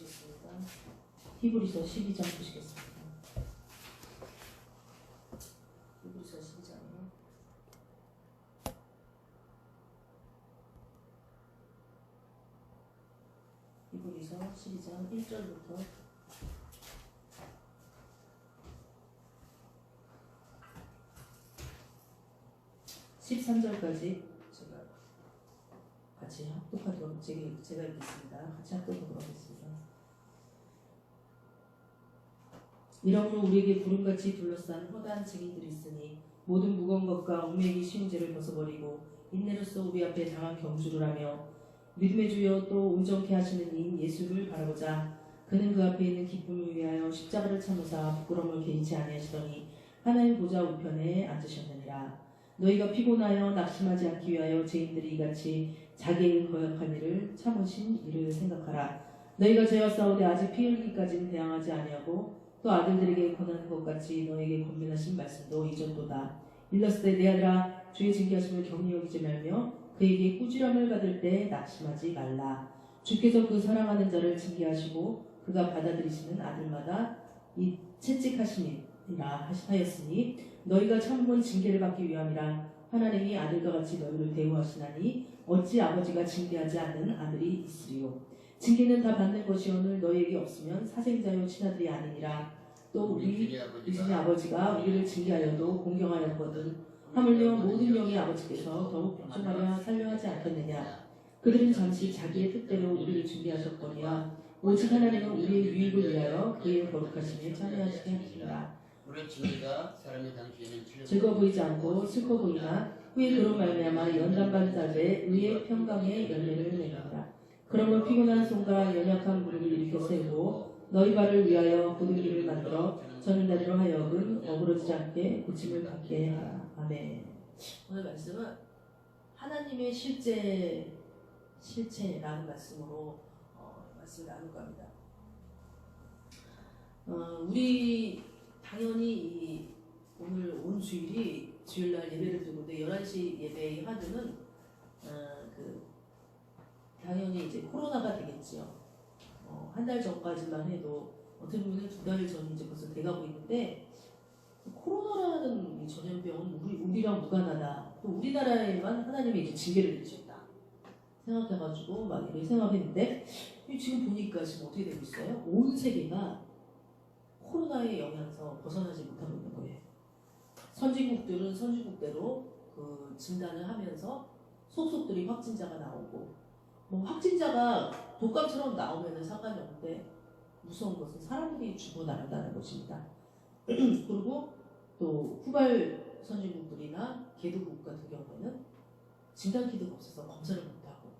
보시겠습니다. 히브리서 12장 보시겠습니다. 히브리서 12장이요. 히브리서 12장 1절부터 13절까지 제가 같이 합독하도록 제가 읽겠습니다. 같이 합독하도록 하겠습니다. 이러므로 우리에게 구름같이 둘러싼 허다한 증인들이 있으니 모든 무거운 것과 얽매이기 쉬운 죄를 벗어버리고 인내로써 우리 앞에 당한 경주를 하며 믿음의 주여 또 온전케 하시는 이인 예수를 바라보자. 그는 그 앞에 있는 기쁨을 위하여 십자가를 참으사 부끄러움을 개의치 아니하시더니 하나님 보좌 우편에 앉으셨느니라. 너희가 피곤하여 낙심하지 않기 위하여 죄인들이 이같이 자기의 거역한 일을 참으신 이를 생각하라. 너희가 죄와 싸우되 아직 피 흘리기까지는 대항하지 아니하고 또 아들들에게 권하는 것 같이 너에게 권면하신 말씀도 잊었도다. 일렀을 때 내 아들아 주의 징계하심을 경히 여기지 말며 그에게 꾸지람을 받을 때 낙심하지 말라. 주께서 그 사랑하는 자를 징계하시고 그가 받아들이시는 아들마다 이 채찍하심이라 하였으니 너희가 처음은 징계를 받기 위함이라. 하나님이 아들과 같이 너희를 대우하시나니 어찌 아버지가 징계하지 않는 아들이 있으리요. 징계는 다 받는 것이오늘 너희에게 없으면 사생자요 친아들이 아니니라. 또 우리 유진의 아버지가 우리를 징계하여도 공경하였거든. 하물며 모든 영의 아버지께서 더욱 복종하려 살려하지 않겠느냐. 그들은 잠시 자기의 뜻대로 우리를 준비하셨거니와 오직 하나님은 우리의 유익을 위하여 그의 거룩하심에 참여하시게 하시니라. 우리의 징계가 사람의 당시에는 즐거워 보이지 않고 슬퍼 보이나 후에 그로 말미암아 연단받은 자들의 의의 평강의 열매를 내리라. 그러므로 피곤한 손과 연약한 무릎을 일으켜 세우고 너희 발을 위하여 곧은 길을 만들어 저는 자리로 하여금 어그러지지 않게 고침을 받게 하라. 아멘. 오늘 말씀은 하나님의 실체라는 말씀으로 말씀을 나눌까 합니다. 우리 당연히 오늘 온 주일이 주일날 예배를 드는데 11시 예배의 하드는 당연히 이제 코로나가 되겠지요. 한 달 전까지만 해도 어떻게 보면 2달 전이 이제 벌써 돼가고 있는데 코로나라는 이 전염병은 우리랑 무관하다. 또 우리나라에만 하나님이 이제 징계를 내리셨다 생각해가지고 막 이렇게 생각했는데 지금 보니까 지금 어떻게 되고 있어요? 온 세계가 코로나의 영향에서 벗어나지 못하고 있는 거예요. 선진국들은 선진국대로 그 진단을 하면서 속속들이 확진자가 나오고 확진자가 독감처럼 나오면 상관이 없는데 무서운 것은 사람들이 죽어나간다는 것입니다. 그리고 또 후발 선진국들이나 개도국 같은 경우에는 진단키트가 없어서 검사를 못하고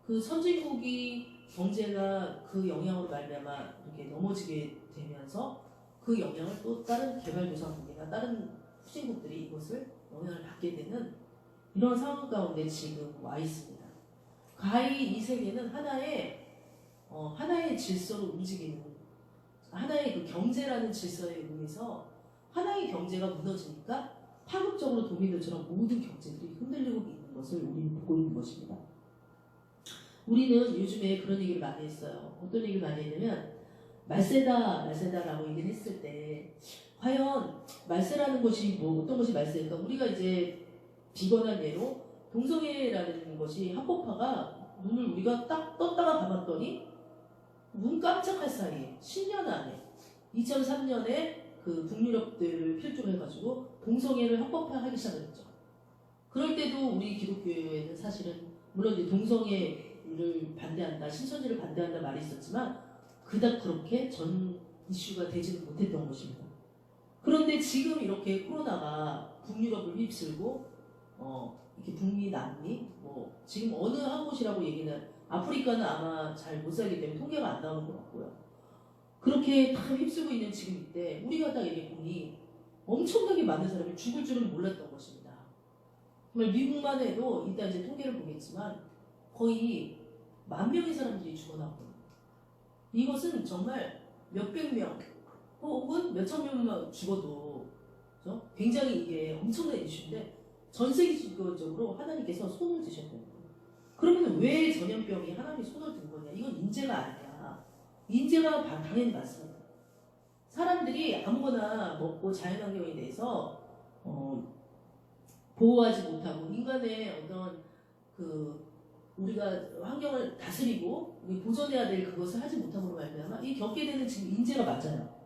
그 선진국이 경제가 그 영향으로 말미암아 이렇게 넘어지게 되면서 그 영향을 또 다른 개발도상국이나 다른 후진국들이 이것을 영향을 받게 되는 이런 상황 가운데 지금 와 있습니다. 가히 이 세계는 하나의 질서로 움직이는 하나의 그 경제라는 질서에 의해서 하나의 경제가 무너지니까 파급적으로 도미노처럼 모든 경제들이 흔들리고 있는 것을 우리는 보고 있는 것입니다. 우리는 요즘에 그런 얘기를 많이 했어요. 어떤 얘기를 많이 했냐면 말세다라고 얘기를 했을 때 과연 말세라는 것이 어떤 것이 말세일까? 우리가 이제 비건한 예로 동성애라는 것이 합법화가 눈을 우리가 딱 떴다가 감았더니 눈 깜짝할 사이에 10년 안에 2003년에 그 북유럽들을 필두로 해가지고 동성애를 합법화하기 시작했죠. 그럴 때도 우리 기독교에는 사실은 물론 이제 동성애를 반대한다, 신천지를 반대한다 말이 있었지만 그닥 그렇게 전 이슈가 되지는 못했던 것입니다. 그런데 지금 이렇게 코로나가 북유럽을 휩쓸고 이렇게 북미, 남미 지금 어느 한 곳이라고 얘기는 아프리카는 아마 잘 못 살기 때문에 통계가 안 나오는 것 같고요. 그렇게 다 휩쓸고 있는 지금 이때 우리가 딱 이렇게 보니 엄청나게 많은 사람이 죽을 줄은 몰랐던 것입니다. 정말 미국만 해도 이따 이제 통계를 보겠지만 거의 10,000명의 사람들이 죽어나왔거든요. 이것은 정말 몇백 명 혹은 몇천 명만 죽어도 그렇죠? 굉장히 이게 엄청난 이슈인데 전 세계적으로 하나님께서 손을 드셨다는 거예요. 그러면 왜 전염병이 하나님이 손을 든 거냐? 이건 인재가 아니야. 인재가 당연히 많습니다. 사람들이 아무거나 먹고 자연환경에 대해서 보호하지 못하고 인간의 어떤 우리가 환경을 다스리고 보존해야 될 그것을 하지 못함으로 말미암아 이 겪게 되는 지금 인재가 맞아요.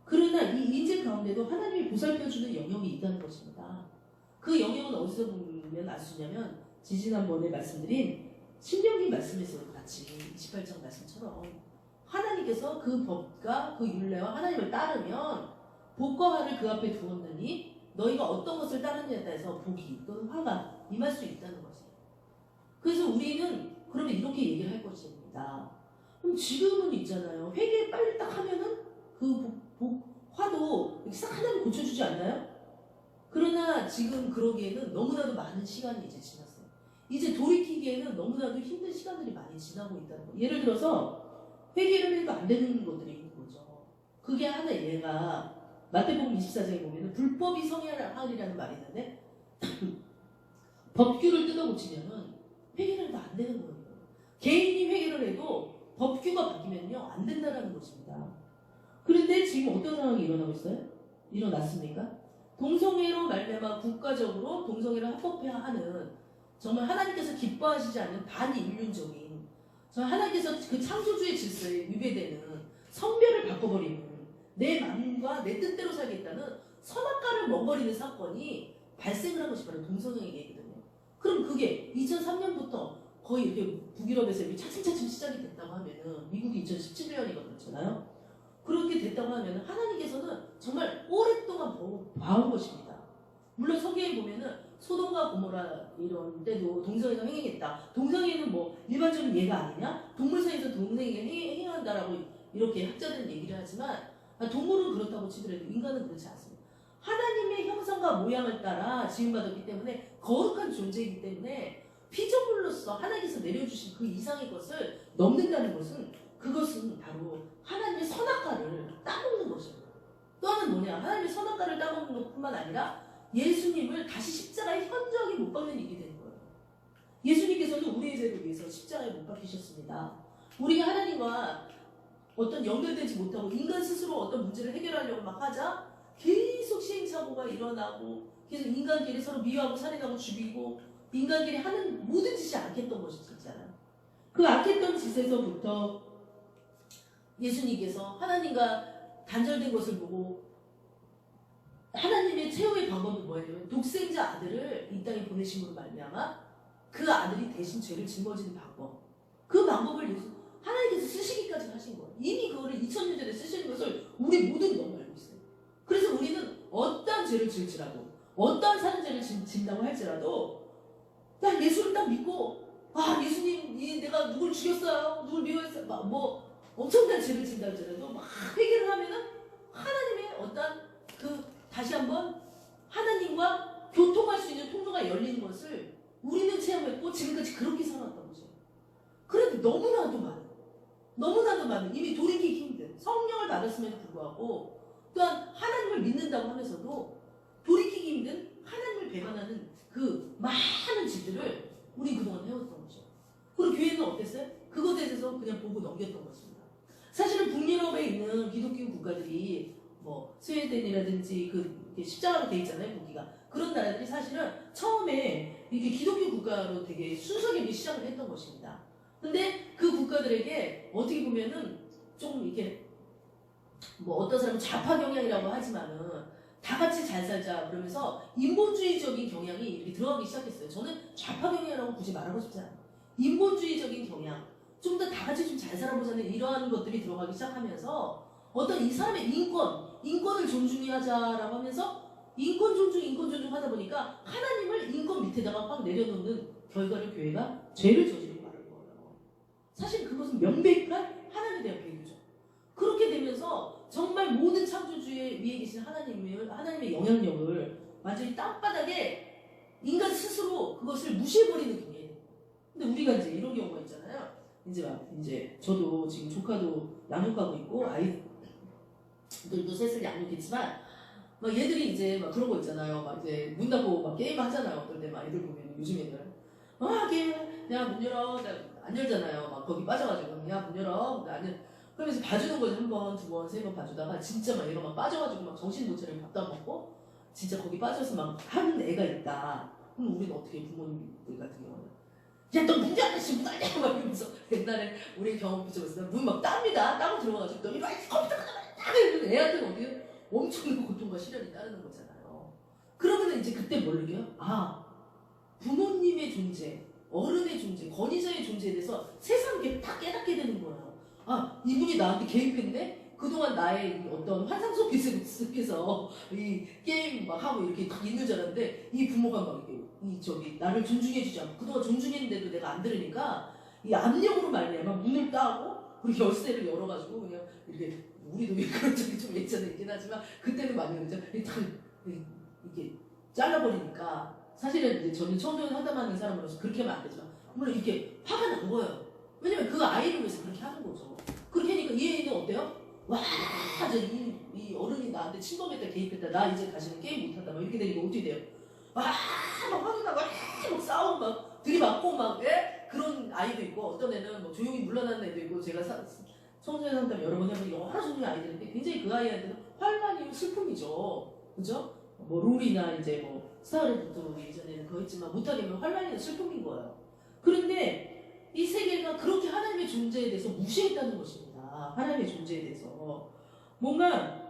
그러나 이 인재 가운데도 하나님이 보살펴주는 영역이 있다는 것입니다. 그 영역은 어디서 보면 알 수 있냐면 지지난번에 말씀드린 신명기 말씀에서 같이 28장 말씀처럼 하나님께서 그 법과 그 율례와 하나님을 따르면 복과 화를 그 앞에 두었느니 너희가 어떤 것을 따르느냐에 따라서 복이 또는 화가 임할 수 있다는 것이에요. 그래서 우리는 그러면 이렇게 얘기를 할 것입니다. 그럼 지금은 있잖아요. 회개 빨리 딱 하면은 화도 이렇게 싹 하나님 고쳐주지 않나요? 그러나 지금 그러기에는 너무나도 많은 시간이 이제 지났어요. 이제 돌이키기에는 너무나도 힘든 시간들이 많이 지나고 있다는 거예요. 예를 들어서 회개를 해도 안 되는 것들이 있는 거죠. 그게 하나 예가 마태복음 24장에 보면 불법이 성행하리라는 말이 있는데 법규를 뜯어고치면은 회개를 해도 안 되는 거예요. 개인이 회개를 해도 법규가 바뀌면요 안 된다는 것입니다. 그런데 지금 어떤 상황이 일어나고 있어요? 일어났습니까? 동성애로 말미암아 국가적으로 동성애를 합법화하는 정말 하나님께서 기뻐하시지 않는 반인륜적인 하나님께서 그 창조주의 질서에 위배되는 성별을 바꿔버리는 내 마음과 내 뜻대로 살겠다는 선악과를 먹어버리는 사건이 발생을 한 것이 바로 동성애이거든요. 그럼 그게 2003년부터 거의 이렇게 북유럽에서 이렇게 차츰차츰 시작이 됐다고 하면은 미국이 2017년이거든요. 그렇잖아요. 그렇게 됐다고 하면은 하나님께서는 정말 오랫동안 봐온 것입니다. 물론 성경에 보면은 소돔과 고모라 이런 때도 동성애가 횡행했다. 동성애는 뭐 일반적인 예가 아니냐? 동물사에서 동성애가 행한다라고 이렇게 학자들은 얘기를 하지만 동물은 그렇다고 치더라도 인간은 그렇지 않습니다. 하나님의 형상과 모양을 따라 지음받았기 때문에 거룩한 존재이기 때문에 피조물로서 하나님께서 내려주신 그 이상의 것을 넘는다는 것은 그것은 바로 하나님의 선악과를 따먹는 것입니다. 또 하나는 뭐냐? 하나님의 선악과를 따먹는 것뿐만 아니라 예수님을 다시 십자가에 현저하게 못 박는 일이 되는 거예요. 예수님께서는 우리의 죄를 위해서 십자가에 못 박히셨습니다. 우리가 하나님과 어떤 연결되지 못하고 인간 스스로 어떤 문제를 해결하려고 막 하자 계속 시행착오가 일어나고 계속 인간끼리 서로 미워하고 살인하고 죽이고 인간끼리 하는 모든 짓이 악했던 것이잖아요. 그 악했던 짓에서부터 예수님께서 하나님과 단절된 것을 보고 하나님의 최후의 방법은 뭐예요? 독생자 아들을 이 땅에 보내심으로 말미암아 그 아들이 대신 죄를 짊어지는 방법. 그 방법을 하나님께서 쓰시기까지 하신 거예요. 이미 그거를 2000년 전에 쓰시는 것을 우리 모두는 너무 알고 있어요. 그래서 우리는 어떠한 죄를 지을지라도 어떠한 살인죄를 진다고 할지라도 야 예수를 딱 믿고 예수님 내가 누굴 죽였어요? 누굴 미워했어요? 뭐 엄청난 죄를 진다 할지라도 막 회개를 하면은 하나님의 어떤 다시 한번 하나님과 교통할 수 있는 통로가 열리는 것을 우리는 체험했고 지금까지 그렇게 살았던 거죠. 그런데 너무나도 많은 이미 돌이키기 힘든 성령을 받았음에도 불구하고 또한 하나님을 믿는다고 하면서도 돌이키기 힘든 하나님을 배반하는 그 많은 짓들을 우리 그동안 해왔던 거죠. 그리고 교회는 어땠어요? 그것에 대해서 그냥 보고 넘겼던 것입니다. 사실은 북유럽에 있는 기독교 국가들이 뭐 스웨덴이라든지 십자가로 돼 있잖아요, 거기가. 그런 나라들이 사실은 처음에 이렇게 기독교 국가로 되게 순수하게 시작을 했던 것입니다. 근데 그 국가들에게 어떻게 보면은 좀 이렇게 뭐 어떤 사람은 좌파 경향이라고 하지만은 다 같이 잘 살자 그러면서 인본주의적인 경향이 이렇게 들어가기 시작했어요. 저는 좌파 경향이라고 굳이 말하고 싶지 않아요. 인본주의적인 경향, 좀 더 다 같이 좀 잘 살아보자는 이러한 것들이 들어가기 시작하면서 어떤 이 사람의 인권을 존중히 하자라고 하면서 인권 존중 하다 보니까 하나님을 인권 밑에다가 막 내려놓는 결과를 교회가 죄를 저지르고 말을 거예요. 사실 그것은 명백한 하나님에 대한 배교죠. 그렇게 되면서 정말 모든 창조주의 위에 계신 하나님의 영향력을 완전히 땅바닥에 인간 스스로 그것을 무시해버리는 경우예요. 근데 우리가 이제 이런 경우가 있잖아요. 이제 저도 지금 조카도 양육하고 있고 아이들도 셋을 양육했지만 막 얘들이 이제 막 그런 거 있잖아요. 막 이제 문 닫고 막 게임 하잖아요. 어떨 때 막 애들 보면 요즘 애들 게임 야 문 열어 안 열잖아요. 막 거기 빠져가지고 야 문 열어 안 열. 그러면서 봐주는 거지. 한 번, 두 번, 세 번 봐주다가 진짜 막 얘가 막 빠져가지고 막 정신 못 차리고 밥도 안 먹고 진짜 거기 빠져서 막 하는 애가 있다. 그럼 우리는 어떻게 해, 부모님들 같은 경우는 야, 너 문 닫으시 문 닫냐 막 이러면서 옛날에 우리 경험 비춰봤어. 문 막 땁니다. 따고 들어가가지고 너 이리 와 컴퓨터 딱 이러면 애한테는 어떻게 엄청난 고통과 시련이 따르는 거잖아요. 그러면 이제 그때 뭘 느껴요? 아, 부모님의 존재, 어른의 존재, 권위자의 존재에 대해서 세상에 딱 깨닫게 되는 거예요. 아, 이분이 나한테 개입했네? 그동안 나의 이 어떤 환상 속에서 이 게임 막 하고 이렇게 딱 있는 줄 알았는데 이 부모가 막 이렇게 나를 존중해주지 않고 그동안 존중했는데도 내가 안 들으니까 이 압력으로 말미암아 문을 따고 그리고 열쇠를 열어가지고 그냥 이렇게 우리도 그런 적이 좀 예전에 있긴 하지만 그때는 많이 그랬죠. 이게 잘라버리니까 사실은 이제 저는 청소년 상담하는 사람으로서 그렇게 하면 안 되지만 물론 이렇게 화가 난 거예요. 왜냐면 그 아이를 위해서 그렇게 하는 거죠. 그렇게 하니까 이 애는 어때요? 와, 이 어른이 나한테 침범했다, 개입했다, 나 이제 다시는 게임 못한다, 막 이렇게 되니까 어떻게 돼요? 와, 막 화도 나고, 막 싸우고, 막 들이받고, 막, 예? 그런 아이도 있고, 어떤 애는 뭐 조용히 물러나는 애도 있고, 제가 청소년 상담 여러 번 해보니 여러 종류의 아이들인데 굉장히 그 아이한테는 활만이고 슬픔이죠. 그죠? 뭐 롤이나 이제 뭐 스타크래프트 예전에는 그거 했지만 못하게 하면 활만이는 슬픔인 거예요. 그런데 이 세계가 그렇게 하나님의 존재에 대해서 무시했다는 것입니다. 하나님의 존재에 대해서 뭔가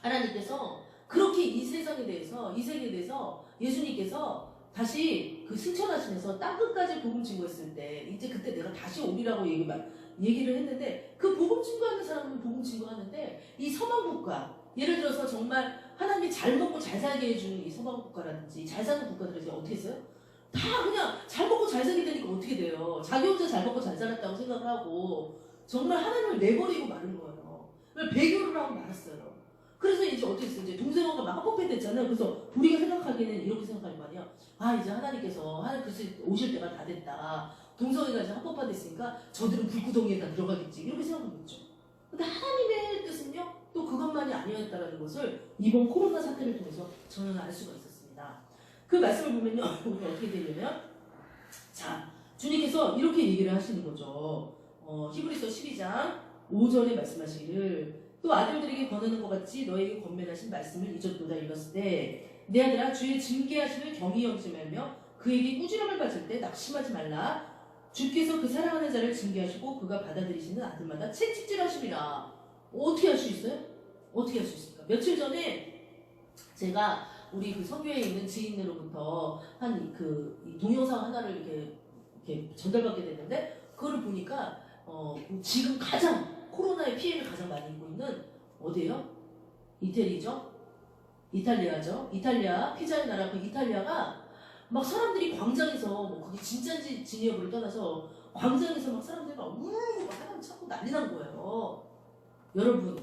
하나님께서 그렇게 이 세상에 대해서 이 세계에 대해서 예수님께서 다시 그 승천하시면서 땅끝까지 복음 증거했을 때 이제 그때 내가 다시 오리라고 얘기를 했는데 그 복음 증거하는 사람은 복음 증거하는데 이 서방국가 예를 들어서 정말 하나님이 잘 먹고 잘 살게 해주는 이 서방국가라든지 잘 사는 국가들이 어떻게 했어요? 다 그냥 잘 먹고 잘 살게 되니까 어떻게 돼요? 자기 혼자 잘 먹고 잘 살았다고 생각을 하고 정말 하나님을 내버리고 마는 거예요. 배교를 하고 말았어요. 그래서 이제 어떻게 했어요? 이제 동생하고 막 합법해 됐잖아요. 그래서 우리가 생각하기에는 이렇게 생각할 거 아니에요. 아, 이제 하나님께서 하나님 글쎄 오실 때가 다 됐다. 동성애가 이제 합법화 됐으니까 저들은 불구덩이에 다 들어가겠지. 이렇게 생각하겠죠. 근데 하나님의 뜻은요, 또 그것만이 아니었다는 것을 이번 코로나 사태를 통해서 저는 알 수가 있었습니다. 그 말씀을 보면요, 우리가 어떻게 되냐면, 자, 주님께서 이렇게 얘기를 하시는 거죠. 히브리서 12장 5절에 말씀하시기를 또 아들들에게 권하는 것 같이 너에게 권면하신 말씀을 잊었도다 읽었을 때 내 아들아 주의 징계하심을 경히 여기지 말며 그에게 꾸지람을 바칠 때 낙심하지 말라. 주께서 그 사랑하는 자를 징계하시고 그가 받아들이시는 아들마다 채찍질하심이라. 어떻게 할 수 있어요? 어떻게 할 수 있습니까? 며칠 전에 제가 우리 그 성교에 있는 지인으로부터 한 그 동영상 하나를 이렇게 전달받게 됐는데 그거를 보니까 지금 가장 코로나의 피해를 가장 많이 입고 있는 어디예요? 이태리죠? 이탈리아죠? 이탈리아 피자의 나라 그 이탈리아가 막 사람들이 광장에서 뭐 그게 진짜인지 진위 여부를 떠나서 광장에서 막 사람들이 막 우르르 막 사람 찾고 난리 난 거예요. 여러분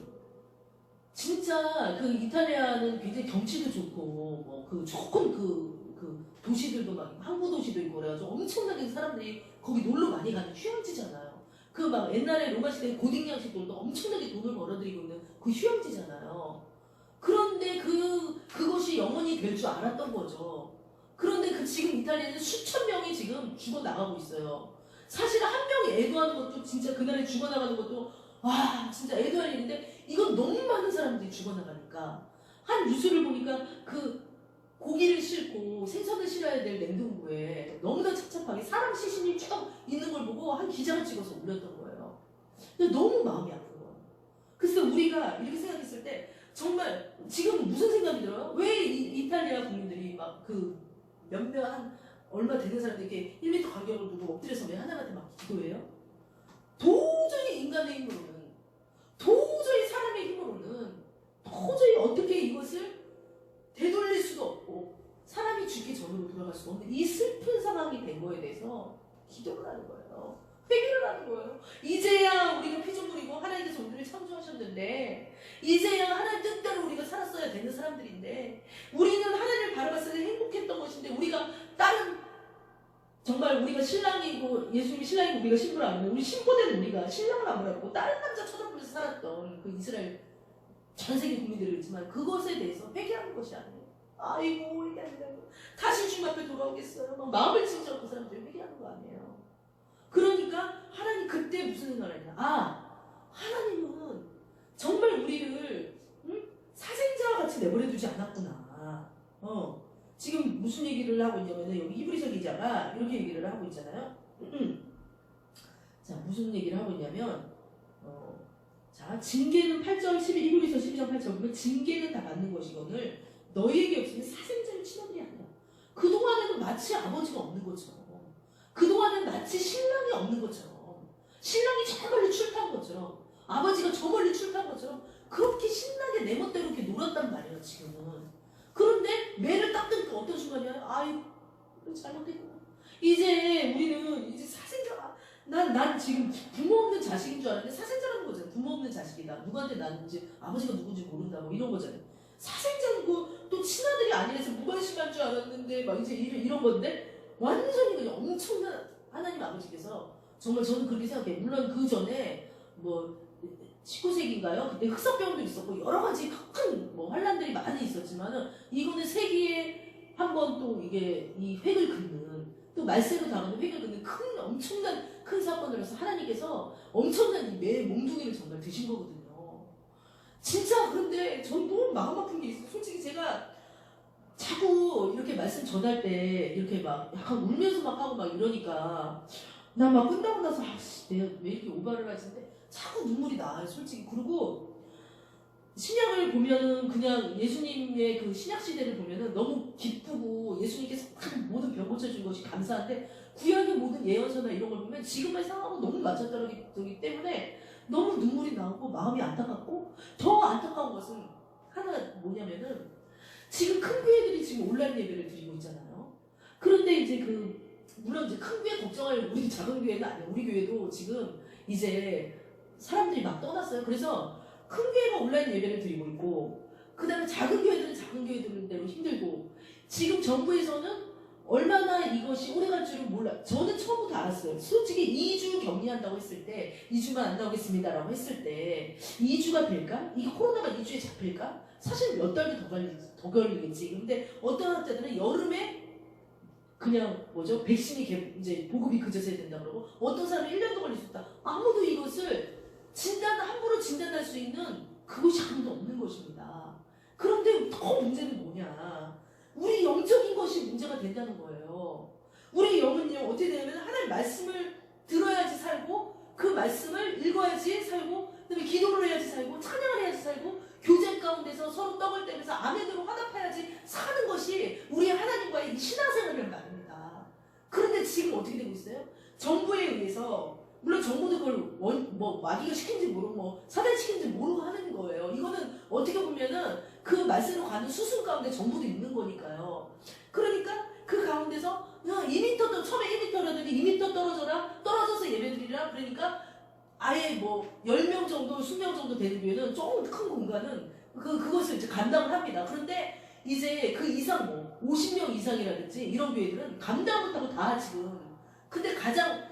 진짜 그 이탈리아는 굉장히 경치도 좋고 뭐 그 조금 그 도시들도 막 항구 도시도 있고 그래가지고 엄청나게 사람들이 거기 놀러 많이 가는 휴양지잖아요. 그 막 옛날에 로마 시대 고딩 양식들도 엄청나게 돈을 벌어들이고 있는 그 휴양지잖아요. 그런데 그것이 영원히 될 줄 알았던 거죠. 그런데 그 지금 이탈리아는 수천 명이 지금 죽어나가고 있어요. 사실 한 명이 애도하는 것도 진짜 그날에 죽어나가는 것도 와 진짜 애도할 일인데 이건 너무 많은 사람들이 죽어나가니까 한 뉴스를 보니까 그 고기를 싣고 생선을 실어야 될 냉동고에 너무나 착잡하게 사람 시신이 쭉 있는 걸 보고 한 기자가 찍어서 올렸던 거예요. 근데 너무 마음이 아픈 거예요. 그래서 우리가 이렇게 생각했을 때 정말 지금 무슨 생각이 들어요? 왜 이탈리아 국민들이 막 그 몇몇 한 얼마 되는 사람들 이렇게 1m 간격을 두고 엎드려서 왜 하나님한테 막 기도해요? 도저히 인간의 힘으로는 도저히 사람의 힘으로는 도저히 어떻게 이것을 되돌릴 수도 없고 사람이 죽기 전으로 돌아갈 수가 없는 이 슬픈 상황이 된 거에 대해서 기도를 하는 거예요. 회개를 하는 거예요. 이제야 우리가 피좀 흘리고 하나님께서 우리를 창조하셨는데 이제야 하나님 뜻대로 우리가 살았어야 되는 사람들인데 우리는 하나님을 바라봤을 때 행복했던 것인데 우리가 다른 정말 우리가 신랑이고 예수님이 신랑이고 우리가 신부를 안 하면 우리 신부된 우리가 신랑을 안 바라보고 다른 남자 쳐다보면서 살았던 그 이스라엘 전 세계 국민들이 있지만 그것에 대해서 회개하는 것이 아니에요. 아이고 이게 아니라 다시 주님 앞에 돌아오겠어요. 막 마음을 찢어 그 사람들이 회개하는 거 아니에요. 그러니까 하나님 그때 무슨 생각을 했냐. 아 하나님 지금 무슨 얘기를 하고 있냐면 여기 히브리서 기자가 이렇게 얘기를 하고 있잖아요. 자, 무슨 얘기를 하고 있냐면 자, 징계는 8절 12 히브리서 12장 8절 보면 징계는 다 받는 것이거늘 너희에게 없으면 사생자의 친언들이 아니야. 그동안에는 마치 아버지가 없는 것처럼, 그동안에는 마치 신랑이 없는 것처럼, 신랑이 저 멀리 출타한 것처럼, 아버지가 저 멀리 출타한 것처럼 그렇게 신나게 내 멋대로 이렇게 놀았단 말이에요 지금은. 그런데 매를 딱 뜨니까 어떤 순간이야? 아이 잘못했구나. 이제 우리는 이제 사생자가 난 지금 부모 없는 자식인 줄 알았는데 사생자라는 거잖아요. 부모 없는 자식이다. 누구한테 난 이제 아버지가 누군지 모른다 뭐 이런 거잖아요. 사생자고 또 친아들이 아니라서 무관심한 줄 알았는데 막 이제 이런 건데 완전히 그냥 엄청난 하나님 아버지께서 정말 저는 그렇게 생각해요. 물론 그 전에 뭐 19세기인가요? 그때 흑사병도 있었고 여러 가지 큰 뭐 환란들이 많이 있었지만은 이거는 세기에 한 번 또 이게 이 획을 긋는 또 말세로 당하는 획을 긋는 큰 엄청난 큰 사건으로서 하나님께서 엄청난 이 매 몽둥이를 정말 드신 거거든요. 진짜. 그런데 전 너무 마음 아픈 게 있어요. 솔직히 제가 자꾸 이렇게 말씀 전할 때 이렇게 막 약간 울면서 막 하고 막 이러니까 나 막 끝나고 나서 아씨 내가 왜 이렇게 오바를 하지인데 자꾸 눈물이 나요 솔직히. 그리고 신약을 보면은 그냥 예수님의 그 신약 시대를 보면은 너무 기쁘고 예수님께서 모든 병 고쳐준 것이 감사한데 구약의 모든 예언서나 이런 걸 보면 지금의 상황하고 너무 맞아떨어지기 때문에 너무 눈물이 나오고 마음이 안타깝고 더 안타까운 것은 하나 뭐냐면은 지금 큰 교회들이 지금 온라인 예배를 드리고 있잖아요. 그런데 이제 물론 이제 큰 교회 걱정할 우리 작은 교회는 아니에요. 우리 교회도 지금 이제 사람들이 막 떠났어요. 그래서 큰 교회가 온라인 예배를 드리고 있고 그 다음에 작은 교회들은 작은 교회들대로 힘들고 지금 정부에서는 얼마나 이것이 오래갈 줄은 몰라요. 저는 처음부터 알았어요. 솔직히 2주 격리한다고 했을 때 2주만 안 나오겠습니다 라고 했을 때 2주가 될까? 이게 코로나가 2주에 잡힐까? 사실 몇 달도 더 걸리겠지. 근데 어떤 학자들은 여름에 그냥 백신이 이제 보급이 그저서야 된다 그러고 어떤 사람은 1년도 걸릴 수 있다. 아무도 이것을 함부로 진단할 수 있는 그것이 아무도 없는 것입니다. 그런데 더 문제는 뭐냐? 우리 영적인 것이 문제가 된다는 거예요. 우리 영은요 어떻게 되냐면 하나님 말씀을 들어야지 살고 그 말씀을 읽어야지 살고 그다음에 기도를 해야지 살고 찬양을 해야지 살고 교제 가운데서 서로 떡을 떼면서 아멘으로 화답해야지 사는 것이 우리 하나님과의 이 신앙생활이란 말입니다. 그런데 지금 어떻게 되고 있어요? 정부에 의해서 물론 정부도 그걸 마귀가 시킨지 모르고 사단이 시킨지 모르고 하는 거예요. 이거는 어떻게 보면은 그 말씀으로 가는 수순 가운데 정부도 있는 거니까요. 그러니까 그 가운데서 야 2m 처음에 1m라더니 2m 떨어져서 예배드리라. 그러니까 아예 10명 정도, 20명 정도 되는 교회는 조금 큰 공간은 그것을 이제 감당을 합니다. 그런데 이제 그 이상 50명 이상이라든지 이런 교회들은 감당 못하고 다 지금. 근데 가장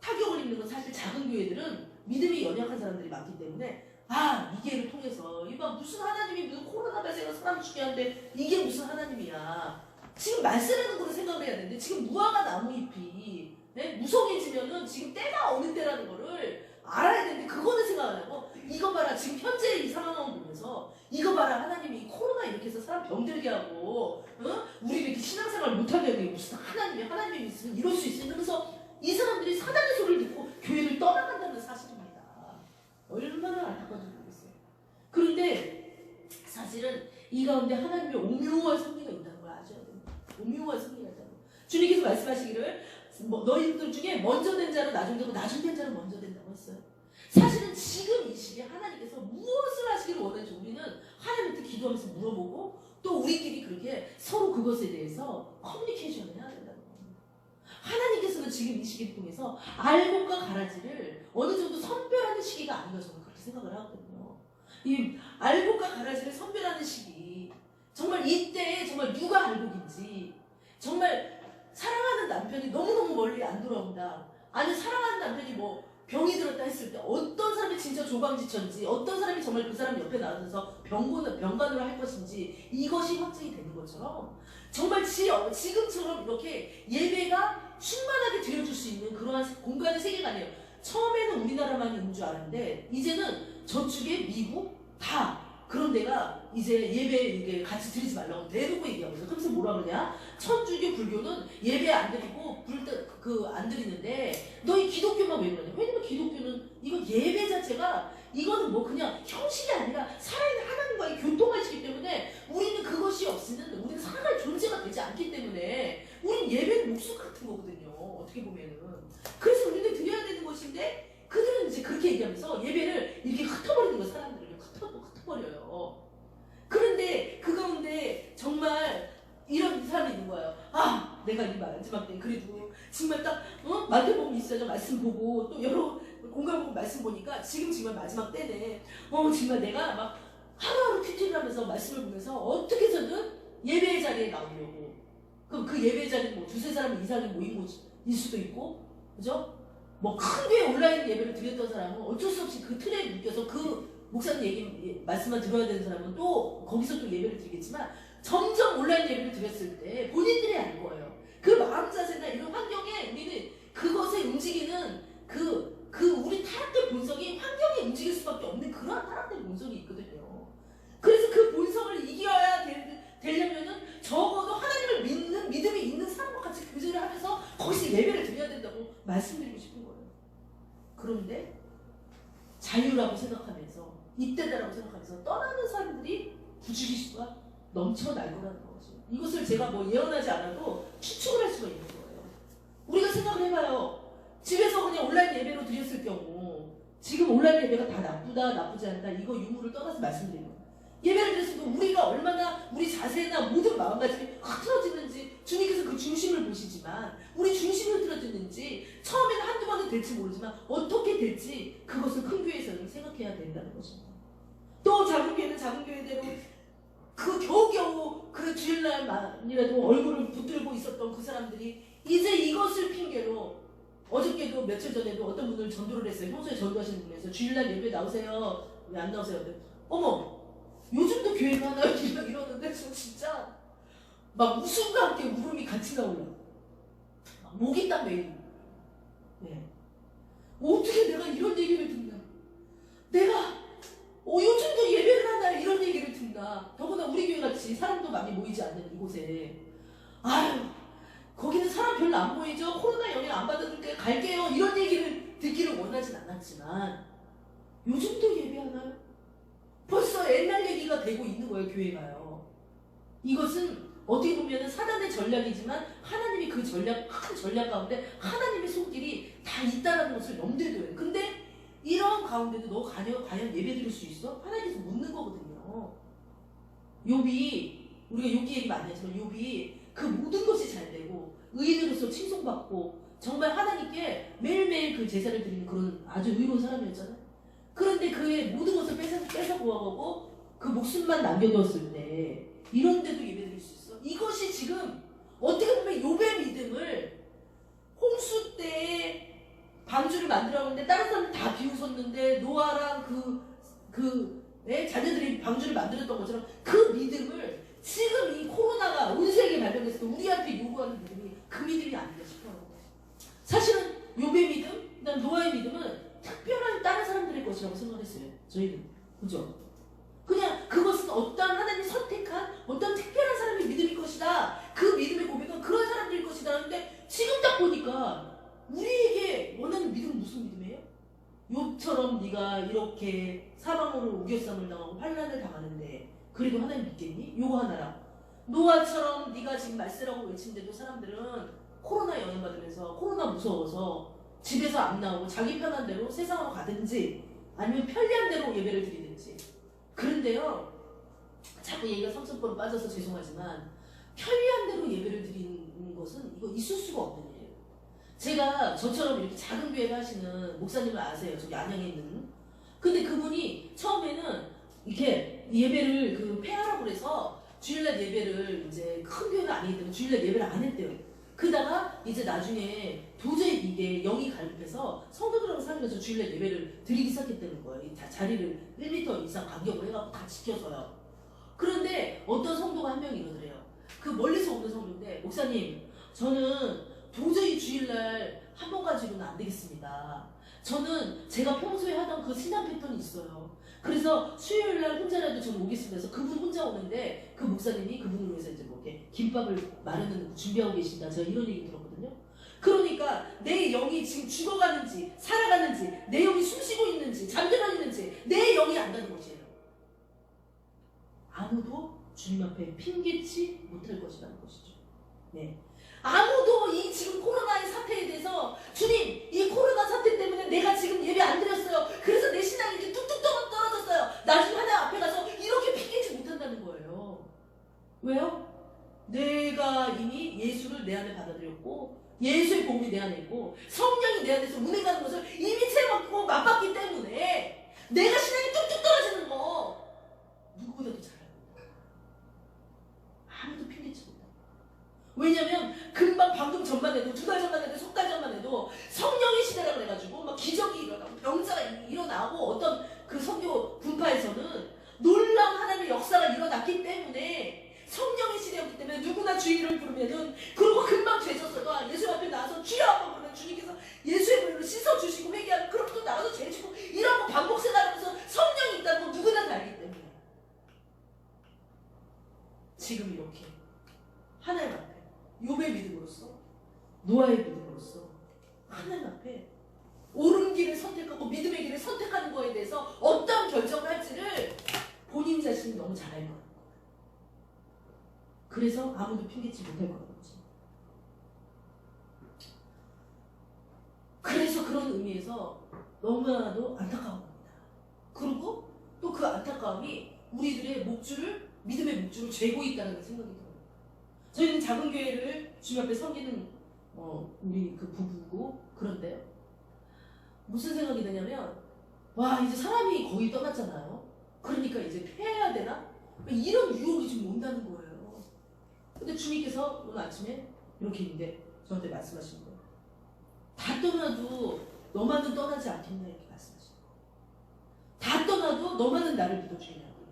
타격을 입는 건 사실 작은 교회들은 믿음이 연약한 사람들이 많기 때문에 이 기회를 통해서 무슨 하나님이 무슨 코로나 발생해서 사람 죽게 하는데 이게 무슨 하나님이야. 지금 말세라는 거를 생각을 해야 되는데 지금 무화과 나무잎이 무성해지면은 지금 때가 어느 때라는 거를 알아야 되는데 그거는 생각 안 하고 이거 봐라 지금 현재 이 상황을 보면서 이거 봐라 하나님이 코로나 이렇게 해서 사람 병들게 하고 우리 이렇게 신앙생활 못하게 하고 무슨 하나님이 있으면 이럴 수 있어. 그래서 이 사람들이 사단의 소리를 듣고 교회를 떠나간다는 사실입니다. 얼마나 안타까운지 모르겠어요. 그런데 사실은 이 가운데 하나님의 오묘한 섭리가 있다는 걸 아셔야 됩니다. 오묘한 섭리가 있다는 거. 주님께서 말씀하시기를 너희들 중에 먼저 된 자는 나중되고 나중된 자는 먼저 된다고 했어요. 사실은 지금 이 시기에 하나님께서 무엇을 하시기를 원하는지 우리는 하나님한테 기도하면서 물어보고 또 우리끼리 그렇게 서로 그것에 대해서 커뮤니케이션을 해야 된다는 겁니다. 하나님께서는 지금 이 시기를 통해서 알곡과 가라지를 어느 정도 선별하는 시기가 아닌가 저는 그렇게 생각을 하거든요. 이 알곡과 가라지를 선별하는 시기, 정말 이때에 정말 누가 알곡인지, 정말 사랑하는 남편이 너무너무 멀리 안 돌아온다, 아니 사랑하는 남편이 병이 들었다 했을 때 어떤 사람이 진짜 조방지천지, 어떤 사람이 정말 그 사람 옆에 나서서 병간호를 할 것인지 이것이 확정이 되는 것처럼 정말 지금처럼 이렇게 예배가 충만하게 드려줄 수 있는 그러한 공간의 세계가 아니에요. 처음에는 우리나라만 있는 줄 알았는데 이제는 저축에 미국 다 그런 데가 이제 예배 이게 같이 드리지 말라고 대놓고 얘기하고 있어. 그래서 뭐라 그러냐? 천주교 불교는 예배 안 드리고 안 드리는데 너희 기독교만 왜 그러냐? 왜냐면 기독교는 이거 예배 자체가 이거는 뭐 그냥 형식이 아니라 살아있는 하나님과의 교통을 시기 때문에 우리는 그것이 없으면 우리는 살아갈 존재가 되지 않기 때문에 우린 예배는 목숨 같은 거거든요. 어떻게 보면은. 그래서 우리는 드려야 되는 것인데 그들은 이제 그렇게 얘기하면서 예배를 이렇게 흩어버리는 거예요. 사람들을 흩어버려요. 그런데 그 가운데 정말 이런 사람이 있는 거예요. 아, 내가 이 마지막 때 그래도 정말 딱 마태복음 있어요. 말씀 보고 또 여러 공간보고 말씀 보니까 지금 정말 마지막 때네. 정말 내가 막 하루하루 큐티를 하면서 말씀을 보면서 어떻게 해서든 예배 자리에 나오려고. 그럼 그 예배 자리는 뭐 두세 사람 이상이 모인 곳일 수도 있고, 그죠? 뭐 큰 교회 온라인 예배를 드렸던 사람은 어쩔 수 없이 그 틀에 묶여서 그 목사님 말씀만 들어야 되는 사람은 또 거기서 또 예배를 드리겠지만 점점 온라인 예배를 드렸을 때 본인들이 알 거예요. 그 마음 자세나 이런 환경에 우리는 그것에 움직이는 우리 타락된 본성이 환경에 움직일 수밖에 없는 그러한 타락된 본성이 있거든요. 그래서 그 본성을 이겨야 되려면은 적어도 하나님을 믿는 믿음이 있는 사람과 같이 교제를 하면서 거기서 예배를 드려야 된다고 말씀드리고 싶은 거예요. 그런데 자유라고 생각하면서 이때다라고 생각하면서 떠나는 사람들이 부주의수가 넘쳐날 거라는 거죠. 이것을 제가 뭐 예언하지 않아도 추측을 할 수가 있는 거예요. 우리가 생각을 해봐요. 집에서 그냥 온라인 예배로 드렸을 경우 지금 온라인 예배가 다 나쁘다 나쁘지 않다 이거 유무를 떠나서 말씀드리는 거예요. 예배를 드렸을 때 우리가 얼마나 우리 자세나 모든 마음가짐이 흐트러지는지 주님께서 그 중심을 보시지만 우리 중심이 흐트러지는지 처음에는 한두 번은 될지 모르지만 어떻게 될지 그것을 큰 교회에서는 생각해야 된다는 것입니다. 또 작은 교회는 작은 교회대로 그 겨우겨우 그 주일날만이라도 얼굴을 붙들고 있었던 그 사람들이 이제 이것을 핑계로 어저께도 며칠 전에도 어떤 분을 전도를 했어요. 평소에 전도하시는 분에서 주일날 예배 나오세요. 왜 안 나오세요? 어머 요즘도 교회가 하나요? 이러는데 저 진짜 막 웃음과 함께 울음이 같이 나올라. 목이 딱 메이고. 네. 어떻게 내가 이런 얘기를 듣나? 내가 요즘도 예배를 하나요? 이런 얘기를 듣나? 더구나 우리 교회 같이 사람도 많이 모이지 않는 이곳에 아유 거기는 사람 별로 안 모이죠? 코로나 영향 안 받아줄게 갈게요. 이런 얘기를 듣기를 원하진 않았지만 요즘도 예배하나요? 벌써 옛날 얘기가 되고 있는 거예요. 교회가요. 이것은 어떻게 보면 사단의 전략이지만 하나님이 그 전략 큰 전략 가운데 하나님의 손길이 다 있다는 것을 염두에 둬요. 근데 이런 가운데도 너 과연 예배 드릴 수 있어? 하나님께서 묻는 거거든요. 욥이 우리가 욥기 얘기 많이 하지만 욥이 그 모든 것이 잘 되고 의인으로서 칭송받고 정말 하나님께 매일매일 그 제사를 드리는 그런 아주 의로운 사람이었잖아요. 그런데 그의 모든 것을 뺏어 구하고 그 목숨만 남겨두었을 때 이런데도 예배드릴 수 있어? 이것이 지금 어떻게 보면 욥의 믿음을 홍수 때 방주를 만들었는데 다른 사람들 다 비웃었는데 노아랑 자녀들이 방주를 만들었던 것처럼 그 믿음을 지금 이 코로나가 온 세계에 발병했을 때 우리한테 요구하는 믿음이 그 믿음이 아닌가 싶어요. 사실은 욥의 믿음, 그다음 노아의 믿음은 특별한 다른 사람들의 것이라고 생각했어요. 저희는. 그죠? 그냥 그것은 어떤 하나님이 선택한 어떤 특별한 사람의 믿음일 것이다. 그 믿음의 고백은 그런 사람들일 것이다. 하는데 지금 딱 보니까 우리에게 원하는 믿음은 무슨 믿음이에요? 욥처럼 네가 이렇게 사방으로 우겨쌈을 당하고 환난을 당하는데 그래도 하나님 믿겠니? 요거 하나라. 노아처럼 네가 지금 말세라고 외친데도 사람들은 코로나 영향받으면서 코로나 무서워서 집에서 안 나오고 자기 편한 대로 세상으로 가든지 아니면 편리한 대로 예배를 드리든지. 그런데요 자꾸 얘기가 성선포로 빠져서 죄송하지만 편리한 대로 예배를 드리는 것은 이거 있을 수가 없는 일이에요. 제가 저처럼 이렇게 작은 교회를 하시는 목사님을 아세요. 저기 안양에 있는. 근데 그분이 처음에는 이렇게 예배를 폐하라고 그래서 주일날 예배를 이제 큰 교회가 아니기 때문에 주일날 예배를 안 했대요. 그러다가 이제 나중에 도저히 이게 영이 갈급해서 성도들하고 살면서 주일날 예배를 드리기 시작했다는 거예요. 자리를 1m 이상 간격으로 해갖고 다 지켜서요. 그런데 어떤 성도가 한 명이 이러더래요. 그 멀리서 오는 성도인데 목사님 저는 도저히 주일날 한 번 가지고는 안 되겠습니다. 저는 제가 평소에 하던 그 신앙 패턴이 있어요. 그래서 수요일날 혼자라도 저는 오겠습니다. 그래서 그분 혼자 오는데 그 목사님이 그분을 위해서 이제 뭐 이렇게 김밥을 마련하는 준비하고 계신다. 제가 이런 얘기 들었거든요. 그러니까 내 영이 지금 죽어가는지 살아가는지 내 영이 숨쉬고 있는지 잠들어 있는지 내 영이 안다는 것이에요. 아무도 주님 앞에 핑계치 못할 것이라는 것이죠. 네. 아무도 이 지금 코로나의 사태에 대해서 주님 이 코로나 사태 때문에 내가 지금 예배 안 드렸어요. 그래서 내 신앙이 이렇게 뚝뚝 떨어졌어요. 나중에 하나님 앞에 가서 이렇게 핑계치 못한다는 거예요. 왜요? 내가 이미 예수를 내 안에 받아들였고 예수의 복음이 내 안에 있고 성령이 내 안에서 운행하는 것을 이미 체험하고 맛봤기 때문에 내가 신앙이 뚝뚝 떨어지는 거 누구보다도 잘 압니다. 아무도 핑계치 못해. 왜냐면 금방 방금 전만 해도 2달 전만 해도 3달 전만 해도 성령의 시대라 그래가지고 막 기적이 일어나고 병자가 일어나고 어떤 그 선교 분파에서는 놀라운 하나님의 역사가 일어났기 때문에 성령의 시대였기 때문에 누구나 주의 이름을 부르면은 그리고 금방 죄졌어도 예수 앞에 나와서 주여 한번 부르면 주님께서 예수의 물로 씻어주시고 회개하고 그럼 또 나와서 죄 지고 이런 거 반복 생활하면서 성령이 있다는 거 누구나 다 알기 때문에 지금 이렇게 하나님 앞에 욥의 믿음으로써 노아의 믿음으로써 하나님 앞에 옳은 길을 선택하고 믿음의 길을 선택하는 거에 대해서 어떤 결정을 할지를 본인 자신이 너무 잘 알고 있는 거예요. 그래서 아무도 핑계치 못할 거라는 거지. 그래서 그런 의미에서 너무나도 안타까운 겁니다. 그리고 또 그 안타까움이 우리들의 목줄을 믿음의 목줄을 죄고 있다는 생각이 들어요. 저희는 작은 교회를 주님 앞에 섬기는 우리 그 부부고 그런데요. 무슨 생각이 드냐면 와 이제 사람이 거의 떠났잖아요. 그러니까 이제 패해야 되나? 이런 유혹이 좀 온다는 거예요. 근데 주님께서 오늘 아침에 이렇게 있는데 저한테 말씀하시는 거예요. 다 떠나도 너만은 떠나지 않겠냐 이렇게 말씀하시는 거예요. 다 떠나도 너만은 나를 믿어주겠냐고요.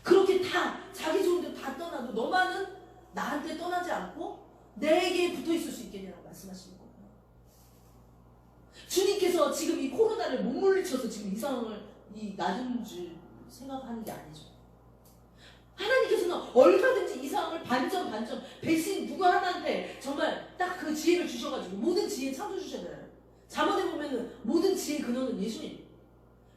그렇게 다 자기 좋은 대로 다 떠나도 너만은 나한테 떠나지 않고 내게 붙어 있을 수 있겠냐고 말씀하시는 거예요. 주님께서 지금 이 코로나를 못 물리쳐서 지금 이 상황을 이 낮은 줄 생각하는 게 아니죠. 하나님께서는 얼마든지 이 상황을 반전 백신 누구 하나한테 정말 딱 그 지혜를 주셔가지고 모든 지혜 창조 주셨잖아요. 잠언에 보면은 모든 지혜의 근원은 예수님.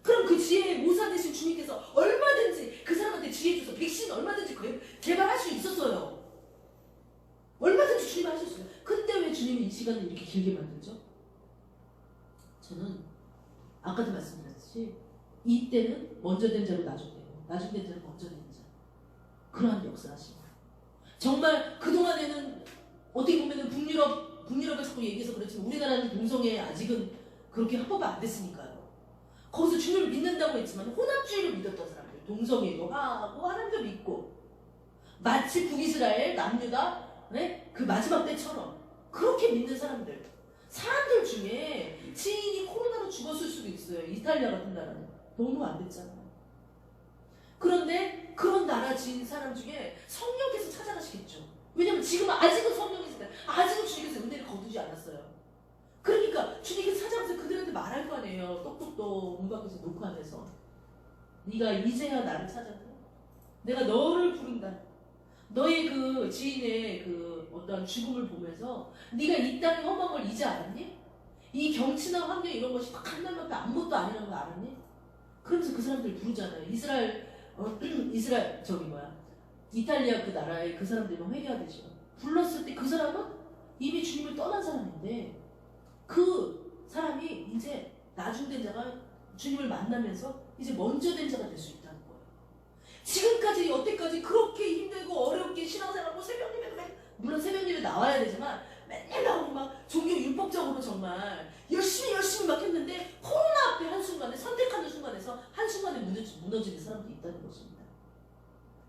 그럼 그 지혜의 모사 되신 주님께서 얼마든지 그 사람한테 지혜 줘서 백신 얼마든지 개발할 수 있었어요. 얼마든지 주님이 하셨어요. 근데 왜 주님이 이 시간을 이렇게 길게 만들죠? 저는 아까도 말씀드렸듯이 이때는 먼저 된 자로 나중되고 나중된 자로 먼저 된 자. 그러한 역사하시고 정말 그동안에는 어떻게 보면 북유럽을 자꾸 얘기해서 그렇지만 우리나라는 동성애 아직은 그렇게 합법 안 됐으니까요. 거기서 주님을 믿는다고 했지만 혼합주의를 믿었던 사람들 동성애도 하고 하나님도 믿고 마치 북이스라엘 남유다 네? 그 마지막 때처럼 그렇게 믿는 사람들 중에 지인이 코로나로 죽었을 수도 있어요. 이탈리아 같은 나라는 너무 안 됐잖아요. 그런데 그런 나라 지인 사람 중에 성령께서 찾아가시겠죠. 왜냐면 지금 아직은 성령이 있어요. 아직은 주님께서 은혜를 거두지 않았어요. 그러니까 주님께서 찾아가서 그들한테 말할 거 아니에요. 똑똑똑 문 밖에서 녹화하면서 네가 이제야 나를 찾았다. 내가 너를 부른다. 너의 그 지인의 그 어떤 죽음을 보면서 네가 이 땅의 험한 걸 이제 알았니? 이 경치나 환경 이런 것이 하나님 앞에 아무것도 아니라는 거 알았니? 그러면서 그 사람들 부르잖아요. 이스라엘 이탈리아 그 나라의 그 사람들만 회개하듯이 불렀을 때 그 사람은 이미 주님을 떠난 사람인데 그 사람이 이제 나중된 자가 주님을 만나면서 이제 먼저 된 자가 될 수 있다는 거예요. 지금까지 여태까지 그렇게 힘들고 어렵게 신앙생활하고 새벽예배 물론 새벽예배 나와야 되지만 맨날 나오고 막 종교 율법적으로 정말 열심히 막 했는데 코로나 앞에 한순간에 선택하는 순간에서 한순간에 무너지는 사람들이 있다는 것입니다.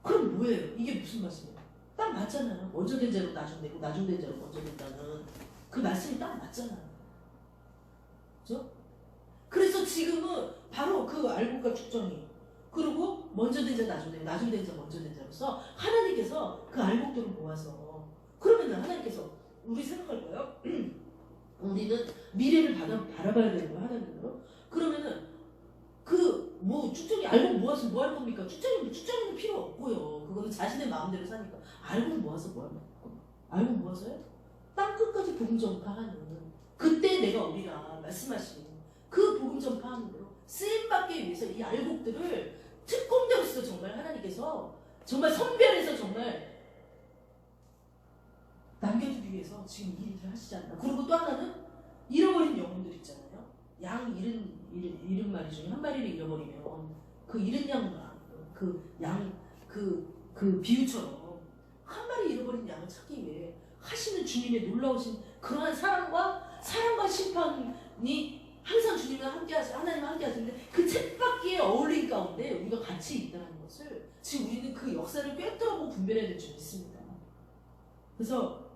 그럼 뭐예요? 이게 무슨 말씀이에요? 딱 맞잖아요. 먼저 된 자로 나중되고 나중된 자로 먼저 된다는 그 말씀이 딱 맞잖아요. 그렇죠? 그래서 지금은 바로 그 알곡과 축정이 그리고 먼저 된 자 나중된 자 먼저 된 자로서 하나님께서 그 알곡들을 모아서 그러면 하나님께서 우리 생각할 거예요. 우리는 미래를 바라봐야 되는 거야, 하나님으로. 그러면은 뭐 쭉정이 알고 모아서 뭐 할 겁니까? 쭉정이는 필요 없고요. 그거는 자신의 마음대로 사니까. 알고 모아서 뭐 하면 알고 모아서요? 땅 끝까지 복음 전파하는 그때 내가 우리가 말씀하신 그 복음 전파하는 대로 쓰임 받기 위해서 이 알곡들을 특공대로서 정말 하나님께서 정말 선별해서 정말 남겨두기 위해서 지금 이 일을 하시지 않나. 그리고 또 하나는 잃어버린 영혼들 있잖아요. 양 잃은 마리 중에 한 마리를 잃어버리면 그 잃은 그 비유처럼 한 마리 잃어버린 양을 찾기 위해 하시는 주님의 놀라우신 그러한 사랑과 심판이 항상 주님과 하나님과 함께 하시는데 그 쳇바퀴에 어울린 가운데 우리가 같이 있다는 것을 지금 우리는 그 역사를 꿰뚫어보고 분별해야 될 줄 믿습니다. 그래서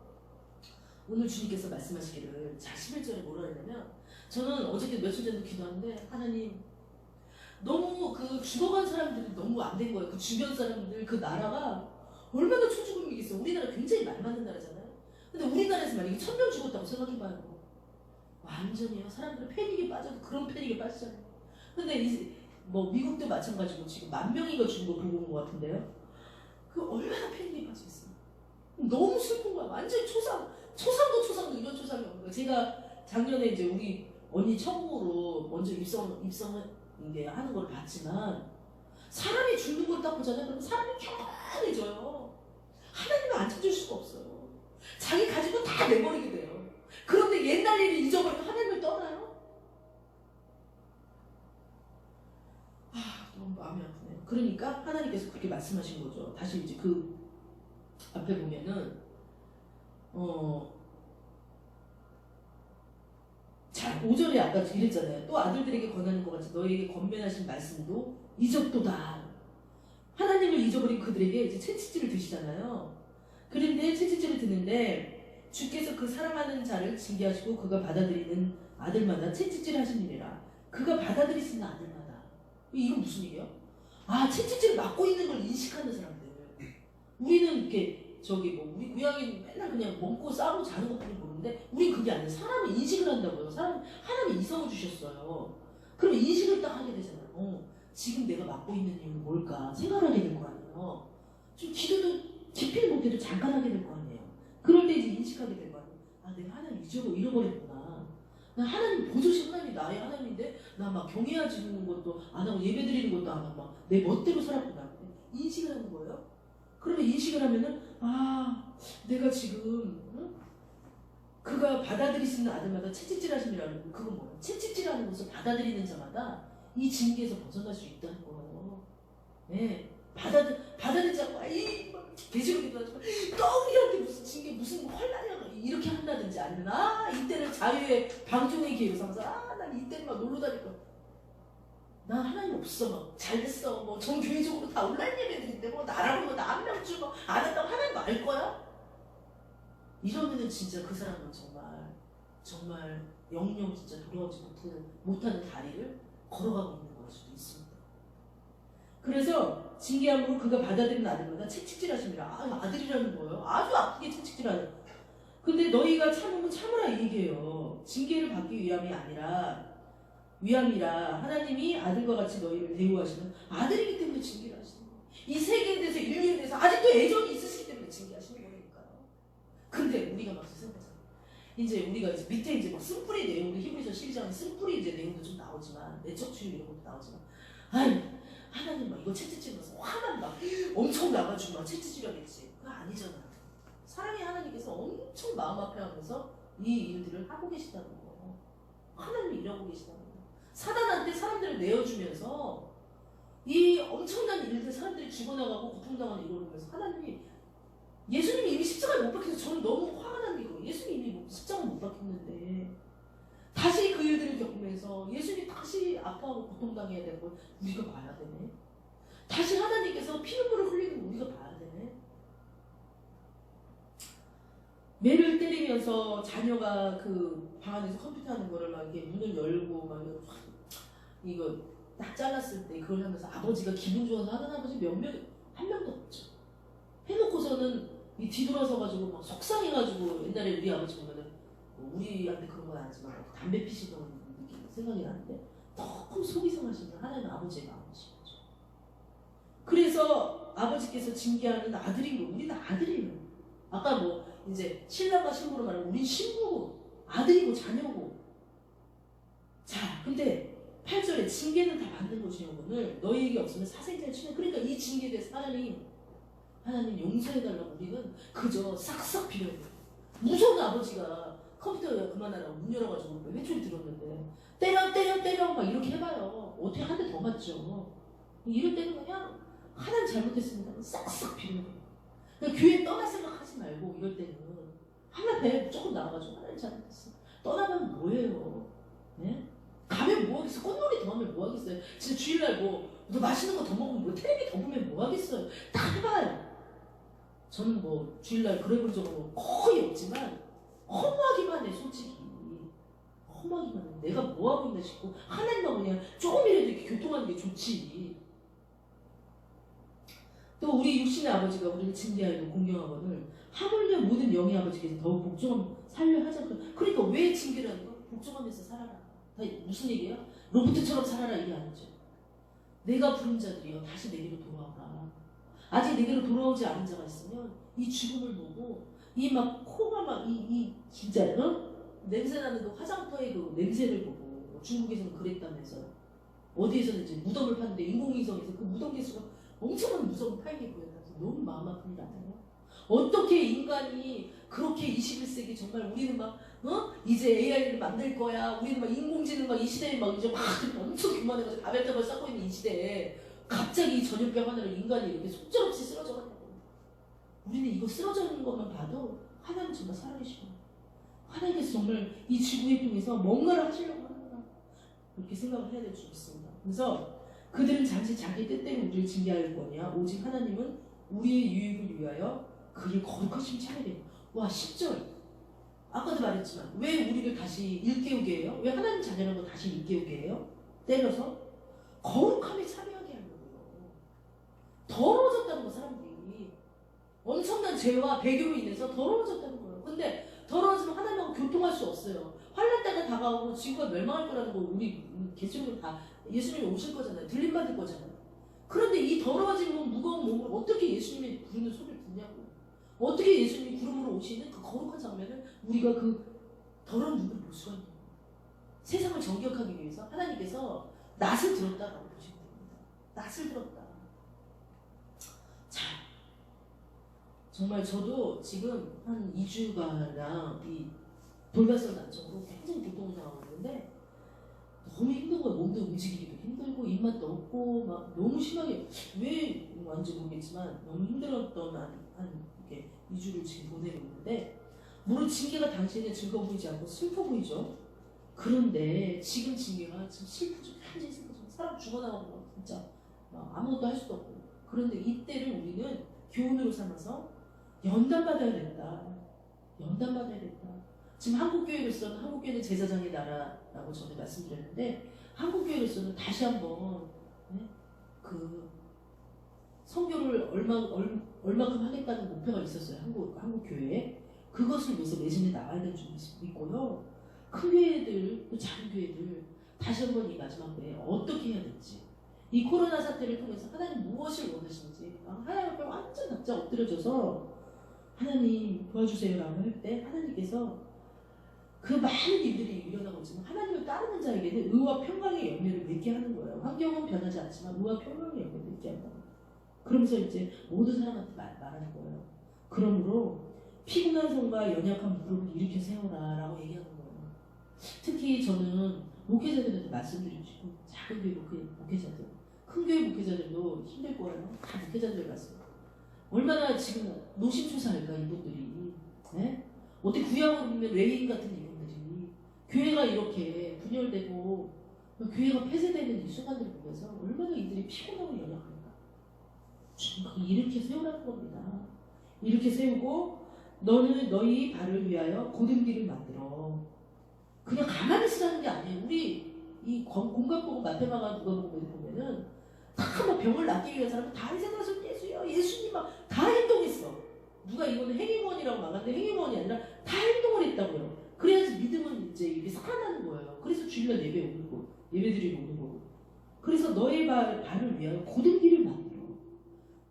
오늘 주님께서 말씀하시기를 자 11절에 뭐라 했냐면 저는 어저께 며칠 전에 기도하는데 하나님 너무 그 죽어간 사람들이 너무 안 된 거예요. 그 주변 사람들 그 나라가 얼마나 초죽음이겠어요. 우리나라 굉장히 말 많은 나라잖아요. 근데 우리나라에서 만약에 1000명 죽었다고 생각해봐요. 완전히요. 사람들은 패닉에 빠져도 그런 패닉에 빠지잖아요. 근데 뭐 미국도 마찬가지고 지금 10,000명이가 죽은 거 보고 온 것 같은데요. 그 얼마나 패닉에 빠지겠어요. 너무 슬픈 거야. 완전히 초상도 이런 초상이 없는 거예요. 제가 작년에 이제 우리 언니 천국으로 먼저 입성하는 걸 봤지만 사람이 죽는 걸 딱 보잖아요. 그러면 사람이 평안해져요. 하나님은 앉혀줄 수가 없어요. 자기 가진 거 다 내버리게 돼요. 그런데 옛날 일을 잊어버리고 하나님을 떠나요? 너무 마음이 아프네요. 그러니까 하나님께서 그렇게 말씀하신 거죠. 다시 이제 그 앞에 보면은 자, 5절에 아까 이랬잖아요. 또 아들들에게 권하는 것 같이 너에게 권면하신 말씀도 잊었도다. 하나님을 잊어버린 그들에게 이제 채찍질을 드시잖아요. 그런데 채찍질을 드는데 주께서 그 사랑하는 자를 징계하시고 그가 받아들이는 아들마다 채찍질 하시니라. 그가 받아들이시는 아들마다. 이건 무슨 얘기예요? 채찍질을 맞고 있는 걸 인식하는 사람들. 우리는 이렇게 우리 구약이 맨날 그냥 먹고 싸고 자는 것뿐이 모르는데 우린 그게 아니에요. 사람이 인식을 한다고요. 하나님이 이성을 주셨어요. 그럼 인식을 딱 하게 되잖아요. 지금 내가 맡고 있는 이유는 뭘까 생각하게 될 거 아니에요. 좀 기도도 깊이 못해도 잠깐 하게 될 거 아니에요. 그럴 때 이제 인식하게 될 거 아니에요. 내가 하나님 잃어버렸구나. 나 하나님 보조시 하나님이 나의 하나님인데 나 막 경외하지는 것도 안 하고 예배 드리는 것도 안 하고 막 내 멋대로 살았구나. 인식을 하는 거예요. 그러면 인식을 하면은 내가 지금 그가 받아들이시는 아들마다 채찍질 하심이라는 거. 그건 뭐예요? 채찍질하는 것을 받아들이는 자마다 이 징계에서 벗어날 수 있다는 거예요. 네. 받아들이지 않고 돼지고기도 하지만 또 우리한테 무슨 징계 무슨 환란이야 이렇게 한다든지 아니면 이때는 자유의 방종의 기회로 삼아서 난 이때는 막 놀러 다닐 거야. 난 하나님 없어. 막 잘됐어. 뭐 정교회적으로 다 온라인 예배드린데 뭐 나라고 나 한 명 주고 안 한다고 하나님 알 거야? 이러면은 진짜 그 사람은 정말 영영 진짜 돌아오지 못하는 다리를 걸어가고 있는 걸 수도 있습니다. 그래서 징계함으로 그가 받아들이는 아들마다 채찍질하십니다. 아들이라는 거예요. 아주 아프게 채찍질하는. 근데 너희가 참으면 참으라 이 얘기예요. 징계를 받기 위함이라 하나님이 아들과 같이 너희를 대우하시는 아들이기 때문에 징계를 하시는 거예요. 이 세계에 대해서 인류에 대해서 아직도 애정이 있으시기 때문에 징계하시는 거니까요. 근데 우리가 막 생각하잖아요. 이제 우리가 이제 밑에 이제 막 쓴뿌리 내용도 히브리서 12장에 쓴뿌리 이제 내용도 좀 나오지만 내척주의 이런 것도 나오지만 하나님 막 이거 채찍질면서 화만 막 엄청 나가지고 막 채찍질하겠지. 그거 아니잖아. 사랑의 하나님께서 엄청 마음 아파하면서 이 일들을 하고 계시다는 거. 하나님이 일하고 계시다는 거. 사단한테 사람들을 내어주면서 이 엄청난 일들 사람들이 죽어나가고 고통당하는 이걸 보면서 하나님이 예수님이 이미 십자가에 못 박혀서 저는 너무 화가 나는 거. 예수님이 이미 십자가에 못 박혔는데 다시 그 일들을 겪으면서 예수님이 다시 아파하고 고통당해야 되는 걸 우리가 봐야 되네. 다시 하나님께서 피눈물을 흘리는 걸 우리가 봐야 되네. 매를 때리면서 자녀가 그 방 안에서 컴퓨터 하는 거를 막 이렇게 문을 열고 막 이거 딱 잘랐을 때 그걸 하면서 아버지가 기분 좋아서 하는 아버지 한 명도 없죠. 해놓고서는 뒤돌아서 가지고 막 속상해가지고 옛날에 우리 아버지 보면은 우리한테 그런 거 건 아니지만 담배 피시던 느낌 생각이 나는데 너무 속이 상하시는 하나님 아버지의 마음이신 거죠. 그래서 아버지께서 징계하는 아들인 거, 우리는 아들이에요. 아까 뭐 이제 신랑과 신부로 말하면 우린 신부고 아들이고 자녀고. 자, 근데 8절에 징계는 다 받는 것이요 오늘 너희에게 없으면 사생자를 치는. 그러니까 이 징계에 대해서 하나님 용서해달라고 우리는 그저 싹싹 빌어야 돼요. 무서운 아버지가 컴퓨터 그만하라고 문 열어가지고 회초리 들었는데 때려 막 이렇게 해봐요. 어떻게 한 대 더 맞죠. 이럴 때는 그냥 하나님 잘못했습니다. 싹싹 빌어야 돼요. 그러니까 교회 떠날 생각하지 말고 이럴 때는 하나님 배에 무조건 나와가지고 하나님 잘못했어. 떠나면 뭐예요? 네? 가면 뭐하겠어? 꽃놀이 더 하면 뭐하겠어요? 진짜 주일날 너 맛있는 거 더 먹으면 뭐 텔레비 더 보면 뭐하겠어요? 다 해봐요. 저는 뭐 주일날 그래 본 적은 거의 없지만 허무하기만 해. 솔직히 허무하기만 해. 내가 뭐하고 있나 싶고 하나님만 그냥 조금이라도 이렇게 교통하는 게 좋지. 또 우리 육신의 아버지가 우리를 징계하고 공경하거늘 하물며 모든 영의 아버지께서 더욱 복종함 살려 하자. 그러니까 왜 징계를 하는 거? 복종하면서 살아라. 다 무슨 얘기예요? 로봇처럼 살아라 이게 아니죠. 내가 부른 자들이여 다시 내게로 돌아오라. 아직 내게로 돌아오지 않은 자가 있으면 이 죽음을 보고 이 막 코가 막 이 진짜 냄새 나는 그 화장터의 그 냄새를 보고 중국에서는 그랬다면서요. 어디에서는 이제 무덤을 파는데 인공위성에서 그 무덤 개수가 엄청난 무덤을 팔게 보였다면서 너무 마음 아픔이 나타나요. 어떻게 인간이 그렇게 21세기 정말 우리는 막 이제 AI를 만들 거야. 우리는 막 인공지능 막 이 시대에 막 이제 막 엄청 교만해가지고 다발다발 쌓고 있는 이 시대에 갑자기 전염병 하나로 인간이 이렇게 속절없이 쓰러져 가는 거예요. 우리는 이거 쓰러져 있는 것만 봐도 하나님 정말 살아계시고 하나님께서 정말 이 지구에 통해서 뭔가를 하시려고 하는구나 그렇게 생각을 해야 될 줄 믿습니다. 그래서 그들은 잠시 자기 뜻대로 우리를 징계할 거냐 오직 하나님은 우리의 유익을 위하여 그의 거룩하심 차리래. 와 10절 아까도 말했지만 왜 우리를 다시 일깨우게 해요? 왜 하나님 자녀라는 거 다시 일깨우게 해요? 때려서 거룩함에 참여하게 하려고요. 더러워졌다는 거 사람들이 엄청난 죄와 배교로 인해서 더러워졌다는 거예요. 근데 더러워지면 하나님하고 교통할 수 없어요. 환난 때가 다가오고 지구가 멸망할 거라는 거 우리 개수님은 다 예수님이 오실 거잖아요. 들림받을 거잖아요. 그런데 이 더러워진 몸, 무거운 몸을 어떻게 예수님이 부르는 소리를 듣냐고. 어떻게 예수님이 구름으로 오시는 그 거룩한 장면을 우리가 그 더러운 눈으로 볼 수가 있는 거예요. 세상을 정결하기 위해서 하나님께서 낫을 들었다라고 보시면 됩니다. 낫을 들었다. 자, 정말 저도 지금 한 2주가량 이 돌발성 난청으로 굉장히 고통을 당하고 있는데 너무 힘든 거예요. 몸도 움직이기도 힘들고 입맛도 없고 막 너무 심하게 왜 완전 모르겠지만 너무 힘들었던 한 이렇게 2주를 지금 보내고 있는데 물론 징계가 당시에는 즐거워 보이지 않고 슬퍼 보이죠. 그런데 지금 징계가 지금 슬프죠. 굉장히 슬프죠. 사람 죽어나가는 거 진짜 아무것도 할 수도 없고. 그런데 이때를 우리는 교훈으로 삼아서 연단받아야 된다. 연단받아야 된다. 지금 한국교회로서는 한국교회는 제사장의 나라라고 전에 말씀드렸는데 한국교회로서는 다시 한번 그 선교를 얼마큼 하겠다는 목표가 있었어요. 한국교회에. 그것을 위해서 매진해 나가야 되는 줄 믿고요. 큰 교회들, 또 작은 교회들 다시 한번 이 마지막 때에 어떻게 해야 될지 이 코로나 사태를 통해서 하나님 무엇을 원하시는지 하나님 앞에 완전 납작 엎드려져서 하나님 도와주세요 라고 할 때 하나님께서 그 많은 일들이 일어나고 있지만 하나님을 따르는 자에게는 의와 평강의 열매를 맺게 하는 거예요. 환경은 변하지 않지만 의와 평강의 열매를 맺게 한다. 그러면서 이제 모든 사람한테 말하는 거예요. 그러므로 피곤한 손과 연약한 무릎을 일으켜 세워라 라고 얘기하는 거예요. 특히 저는 목회자들한테 말씀드리고 싶고 작은 교회 목회자들 큰 교회 목회자들도 힘들 거예요. 다 목회자들 말씀 얼마나 지금 노심초사할까 이분들이. 네? 어떻게 구약으로 보면 레인 같은 이분들이 교회가 이렇게 분열되고 교회가 폐쇄되는 이 순간들을 보면서 얼마나 이들이 피곤하고 연약한가. 지금 이렇게 세우라는 겁니다. 이렇게 세우고 너는 너희 발을 위하여 곧은 길을 만들어. 그냥 가만히 있으라는 게 아니에요. 우리 이 공각보고 마테마가 누가복음에 보면은 다 뭐 병을 낫기 위한 사람은 다 희생하신 예수요. 예수님 막 다 행동했어. 누가 이거는 행위원이라고 말하는데 행위원이 아니라 다 행동을 했다고요. 그래야지 믿음은 이제 이게 살아나는 거예요. 그래서 주일날 예배 오는 거, 예배드리러 오는 거고. 그래서 너의 발을 위하여 고든 길을 만들어.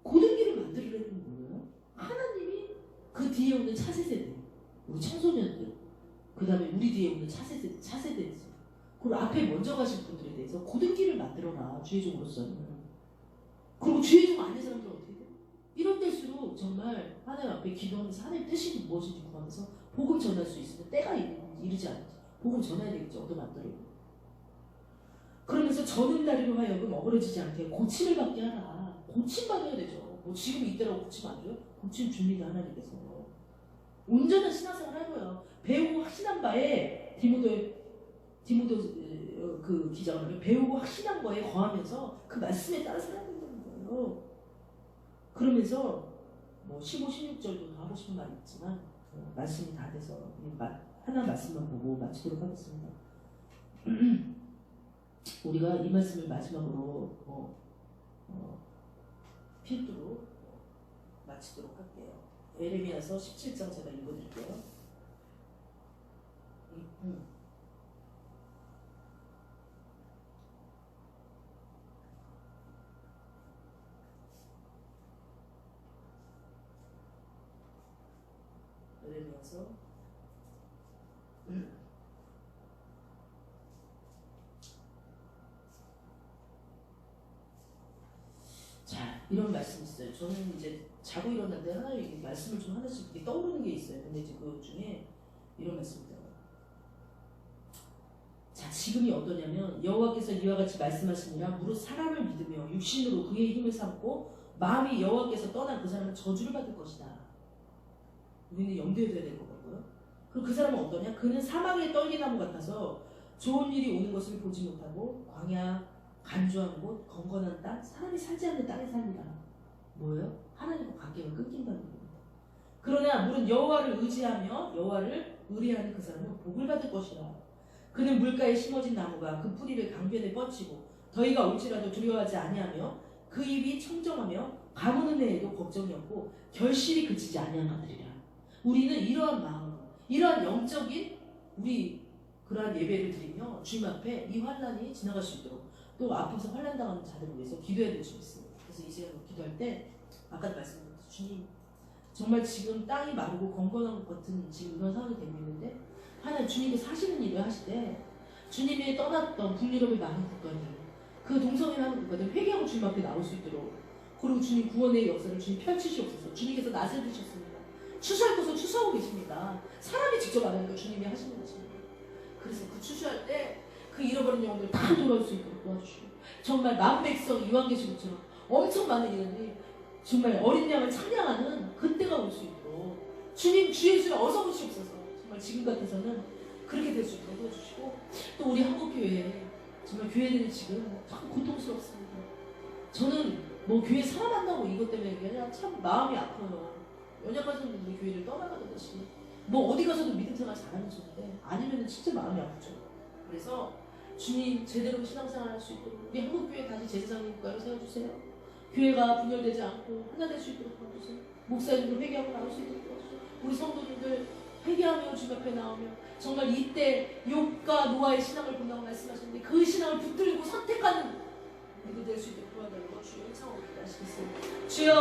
고든 길을 만들으라는 건 뭐예요? 하나님이 그 뒤에 오는 차세대들, 우리 청소년들, 그 다음에 우리 뒤에 오는 차세대들, 그리고 앞에 먼저 가신 분들에 대해서 고든 길을 만들어라, 주의종으로서는. 그리고 주의종 아닌 사람들은 어떻게 돼? 이런 때일수록 정말 하나님 앞에 기도하면서 하나님 뜻이 무엇인지 구하면서 복음 전할 수 있으면 때가 이르지 않지. 복음 전해야 되겠죠. 얻어 만들고. 그러면서 저는다리로 하여금 어그러지지 않게 고침을 받게 하라. 고침 받아야 되죠. 뭐 지금 이때라고 고침 안 줘요? 고침 줍니다, 하나님께서. 온전한 신앙생활 하고요. 배우고 확신한 바에 디모데 그 기자가 말해요. 배우고 확신한 거에 거하면서 그 말씀에 따라 살아야 된다는 거예요. 그러면서 뭐 15, 16절도 하고 싶은 말이 있지만 말씀이 다 돼서 하나 말씀만 보고 마치도록 하겠습니다. 우리가 이 말씀을 마지막으로 필두로 마치도록 할게요. 예레미야서 17장 제가 읽어드릴게요. 예레미야서 자, 이런 말씀이 있어요. 저는 이제 자고 일어났는데 하나님 말씀을 좀 하나씩 이렇게 떠오르는 게 있어요. 근데 이제 그 중에 이런 말씀입니다. 자, 지금이 어떠냐면 여호와께서 이와 같이 말씀하시니라 무릇 사람을 믿으며 육신으로 그의 힘을 삼고 마음이 여호와께서 떠난 그 사람은 저주를 받을 것이다. 우리는 염두에 둬야 될 것 같고요. 그리고 그 사람은 어떠냐? 그는 사막의 떨기나무 같아서 좋은 일이 오는 것을 보지 못하고 광야, 간주한 곳, 건건한 땅, 사람이 살지 않는 땅에 삽니다. 뭐예요? 하나님과 관계가 끊긴다는 겁니다. 그러나 물은 여호와를 의지하며 여호와를 의뢰하는 그 사람은 복을 받을 것이라. 그는 물가에 심어진 나무가 그 뿌리를 강변에 뻗치고 더위가 올지라도 두려워하지 아니하며 그 입이 청정하며 가무는 해에도 걱정이 없고 결실이 그치지 아니하느니라. 우리는 이러한 마음, 이러한 영적인 우리 그러한 예배를 드리며 주님 앞에 이 환난이 지나갈 수 있도록 또 앞에서 환난 당하는 자들을 위해서 기도해야 될 줄 믿습니다. 그래서 이제 기도할 때 아까도 말씀드렸듯이 주님 정말 지금 땅이 마르고 건건한 것 같은 지금 이런 상황이 되고 있는데 하나님 주님께서 하시는 일을 하시되 주님이 떠났던 북유럽의 많은 국가들 그 동성애 하는 국가들 회개하고 주님 앞에 나올 수 있도록 그리고 주님 구원의 역사를 주님 펼치시옵소서. 주님께서 나서주셨습니다. 추수할 것을 추수하고 계십니다. 사람이 직접 안 하니까 주님이 하시는 것입니다. 그래서 그 추수할 때 그 잃어버린 영혼들 다 돌아올 수 있도록 도와주시고 정말 만백성 이왕계시록처럼 엄청 많은 인원이 정말 어린 양을 찬양하는 그때가 올 수 있도록 주님 주 예수님 어서 오시옵소서. 정말 지금 같아서는 그렇게 될 수 있도록 도와주시고 또 우리 한국교회 정말 교회들이 지금 참 고통스럽습니다. 저는 뭐 교회 사람 만나고 이것 때문에 그냥 참 마음이 아파요. 연약하신 분들이 교회를 떠나가는 것이 뭐 어디 가서도 믿음 생활 잘하는 중인데 아니면 진짜 마음이 아프죠. 그래서 주님 제대로 신앙생활 할 수 있도록 우리 한국교회 다시 제사장님 국가로 세워주세요. 교회가 분열되지 않고 하나 될 수 있도록 도와주세요. 목사님들 회개하고 나올 수 있도록 도와주세요. 우리 성도님들 회개하며 주님 앞에 나오며 정말 이때 욥과 노아의 신앙을 본다고 말씀하셨는데 그 신앙을 붙들고 선택하는 우리도 될 수 있도록 도와달라고 주여 창으로 기도하시겠습니다. 주여